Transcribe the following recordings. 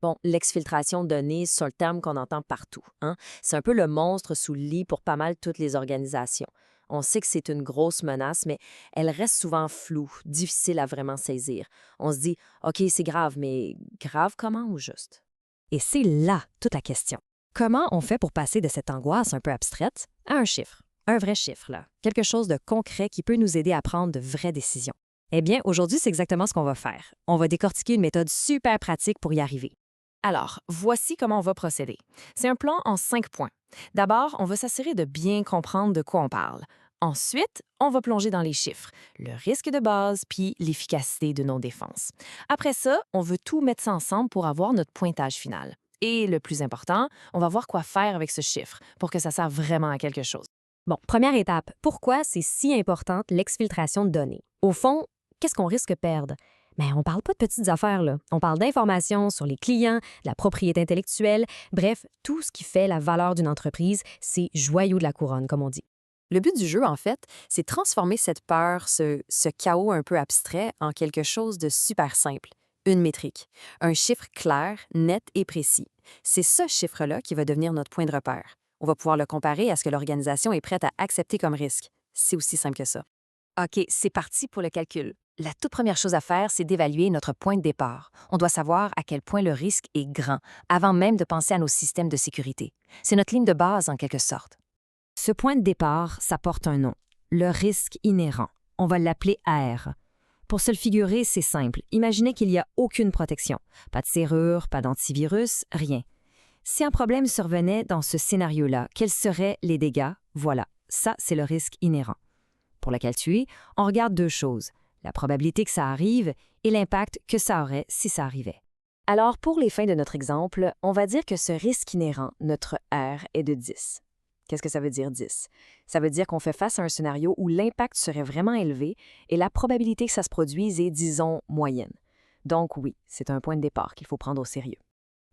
Bon, l'exfiltration de données, c'est un terme qu'on entend partout, hein. C'est un peu le monstre sous le lit pour pas mal toutes les organisations. On sait que c'est une grosse menace, mais elle reste souvent floue, difficile à vraiment saisir. On se dit, OK, c'est grave, mais grave comment ou juste? Et c'est là toute la question. Comment on fait pour passer de cette angoisse un peu abstraite à un chiffre? Un vrai chiffre, là. Quelque chose de concret qui peut nous aider à prendre de vraies décisions. Eh bien, aujourd'hui, c'est exactement ce qu'on va faire. On va décortiquer une méthode super pratique pour y arriver. Alors, voici comment on va procéder. C'est un plan en 5 points. D'abord, on va s'assurer de bien comprendre de quoi on parle. Ensuite, on va plonger dans les chiffres, le risque de base, puis l'efficacité de nos défenses. Après ça, on veut tout mettre ça ensemble pour avoir notre pointage final. Et le plus important, on va voir quoi faire avec ce chiffre pour que ça serve vraiment à quelque chose. Bon, première étape, pourquoi c'est si importante l'exfiltration de données? Au fond, qu'est-ce qu'on risque de perdre? Mais on parle pas de petites affaires, là. On parle d'informations sur les clients, de la propriété intellectuelle, bref, tout ce qui fait la valeur d'une entreprise, c'est joyau de la couronne, comme on dit. Le but du jeu, en fait, c'est transformer cette peur, ce chaos un peu abstrait, en quelque chose de super simple. Une métrique. Un chiffre clair, net et précis. C'est ce chiffre-là qui va devenir notre point de repère. On va pouvoir le comparer à ce que l'organisation est prête à accepter comme risque. C'est aussi simple que ça. OK, c'est parti pour le calcul. La toute première chose à faire, c'est d'évaluer notre point de départ. On doit savoir à quel point le risque est grand, avant même de penser à nos systèmes de sécurité. C'est notre ligne de base, en quelque sorte. Ce point de départ, ça porte un nom, le risque inhérent. On va l'appeler R. Pour se le figurer, c'est simple. Imaginez qu'il n'y a aucune protection. Pas de serrure, pas d'antivirus, rien. Si un problème survenait dans ce scénario-là, quels seraient les dégâts? Voilà, ça, c'est le risque inhérent. Pour le calculer, on regarde deux choses, la probabilité que ça arrive et l'impact que ça aurait si ça arrivait. Alors, pour les fins de notre exemple, on va dire que ce risque inhérent, notre R, est de 10. Qu'est-ce que ça veut dire 10? Ça veut dire qu'on fait face à un scénario où l'impact serait vraiment élevé et la probabilité que ça se produise est, disons, moyenne. Donc oui, c'est un point de départ qu'il faut prendre au sérieux.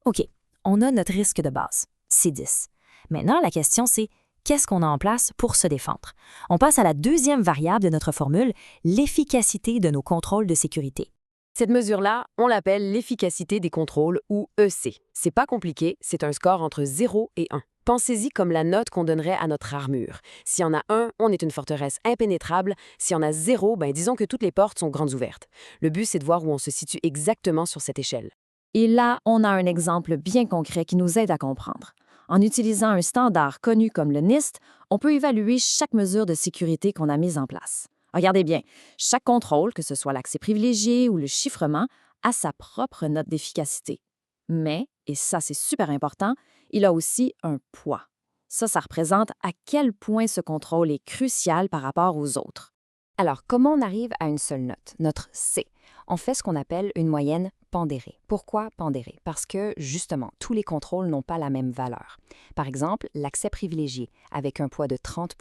OK, on a notre risque de base, c'est 10. Maintenant, la question, c'est qu'est-ce qu'on a en place pour se défendre? On passe à la deuxième variable de notre formule, l'efficacité de nos contrôles de sécurité. Cette mesure-là, on l'appelle l'efficacité des contrôles ou EC. C'est pas compliqué, c'est un score entre 0 et 1. Pensez-y comme la note qu'on donnerait à notre armure. S'il y en a 1, on est une forteresse impénétrable. S'il y en a 0, disons que toutes les portes sont grandes ouvertes. Le but, c'est de voir où on se situe exactement sur cette échelle. Et là, on a un exemple bien concret qui nous aide à comprendre. En utilisant un standard connu comme le NIST, on peut évaluer chaque mesure de sécurité qu'on a mise en place. Regardez bien, chaque contrôle, que ce soit l'accès privilégié ou le chiffrement, a sa propre note d'efficacité. Mais, et ça c'est super important, il a aussi un poids. Ça représente à quel point ce contrôle est crucial par rapport aux autres. Alors, comment on arrive à une seule note, notre C? On fait ce qu'on appelle une moyenne pondérée. Pourquoi pondérée? Parce que, justement, tous les contrôles n'ont pas la même valeur. Par exemple, l'accès privilégié, avec un poids de 30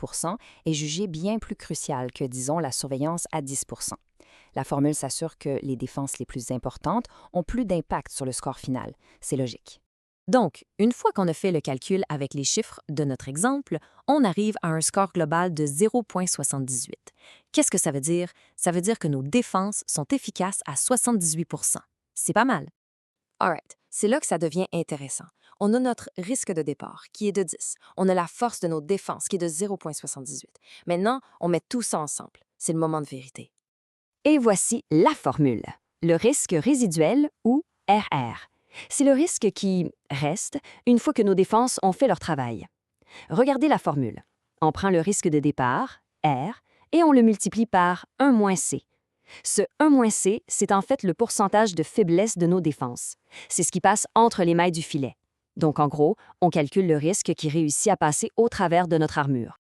est jugé bien plus crucial que, disons, la surveillance à 10 La formule s'assure que les défenses les plus importantes ont plus d'impact sur le score final. C'est logique. Donc, une fois qu'on a fait le calcul avec les chiffres de notre exemple, on arrive à un score global de 0,78. Qu'est-ce que ça veut dire? Ça veut dire que nos défenses sont efficaces à 78 C'est pas mal. Alright, c'est là que ça devient intéressant. On a notre risque de départ, qui est de 10. On a la force de nos défenses, qui est de 0,78. Maintenant, on met tout ça ensemble. C'est le moment de vérité. Et voici la formule. Le risque résiduel ou RR. C'est le risque qui reste une fois que nos défenses ont fait leur travail. Regardez la formule. On prend le risque de départ, R, et on le multiplie par 1-C. Ce 1-C, c'est en fait le pourcentage de faiblesse de nos défenses. C'est ce qui passe entre les mailles du filet. Donc, en gros, on calcule le risque qui réussit à passer au travers de notre armure.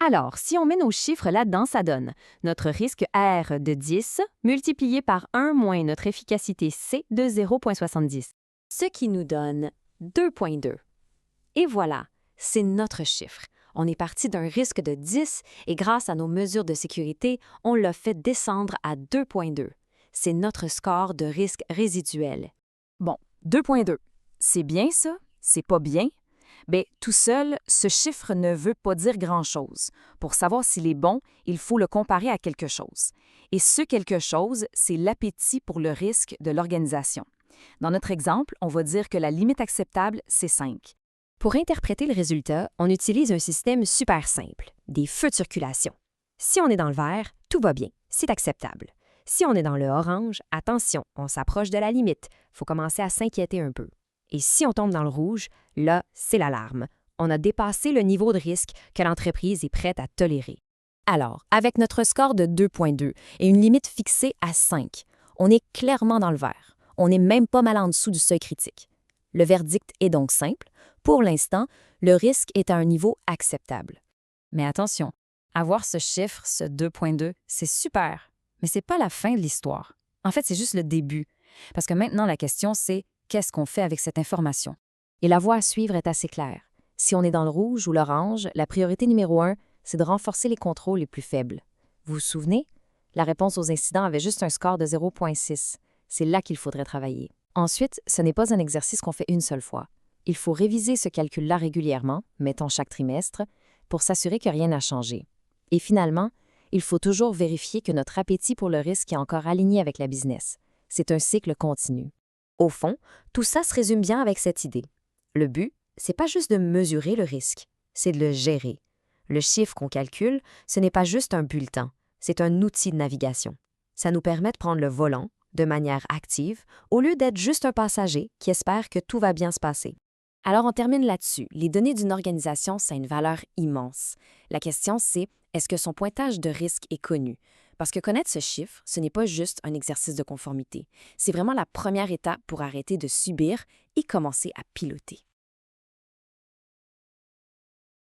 Alors, si on met nos chiffres là-dedans, ça donne notre risque R de 10 multiplié par 1 moins notre efficacité C de 0,70. Ce qui nous donne 2,2. Et voilà, c'est notre chiffre. On est parti d'un risque de 10 et grâce à nos mesures de sécurité, on l'a fait descendre à 2,2. C'est notre score de risque résiduel. Bon, 2,2. C'est bien ça? C'est pas bien? Bien, tout seul, ce chiffre ne veut pas dire grand-chose. Pour savoir s'il est bon, il faut le comparer à quelque chose. Et ce quelque chose, c'est l'appétit pour le risque de l'organisation. Dans notre exemple, on va dire que la limite acceptable, c'est 5. Pour interpréter le résultat, on utilise un système super simple, des feux de circulation. Si on est dans le vert, tout va bien, c'est acceptable. Si on est dans le orange, attention, on s'approche de la limite, faut commencer à s'inquiéter un peu. Et si on tombe dans le rouge, là, c'est l'alarme. On a dépassé le niveau de risque que l'entreprise est prête à tolérer. Alors, avec notre score de 2,2 et une limite fixée à 5, on est clairement dans le vert. On n'est même pas mal en dessous du seuil critique. Le verdict est donc simple. Pour l'instant, le risque est à un niveau acceptable. Mais attention, avoir ce chiffre, ce 2,2, c'est super, mais c'est pas la fin de l'histoire. En fait, c'est juste le début. Parce que maintenant, la question, c'est qu'est-ce qu'on fait avec cette information? Et la voie à suivre est assez claire. Si on est dans le rouge ou l'orange, la priorité numéro 1, c'est de renforcer les contrôles les plus faibles. Vous vous souvenez? La réponse aux incidents avait juste un score de 0,6. C'est là qu'il faudrait travailler. Ensuite, ce n'est pas un exercice qu'on fait une seule fois. Il faut réviser ce calcul-là régulièrement, mettons chaque trimestre, pour s'assurer que rien n'a changé. Et finalement, il faut toujours vérifier que notre appétit pour le risque est encore aligné avec la business. C'est un cycle continu. Au fond, tout ça se résume bien avec cette idée. Le but, c'est pas juste de mesurer le risque, c'est de le gérer. Le chiffre qu'on calcule, ce n'est pas juste un bulletin, c'est un outil de navigation. Ça nous permet de prendre le volant, de manière active, au lieu d'être juste un passager qui espère que tout va bien se passer. Alors on termine là-dessus. Les données d'une organisation, ça a une valeur immense. La question, c'est est-ce que son pointage de risque est connu? Parce que connaître ce chiffre, ce n'est pas juste un exercice de conformité. C'est vraiment la première étape pour arrêter de subir et commencer à piloter.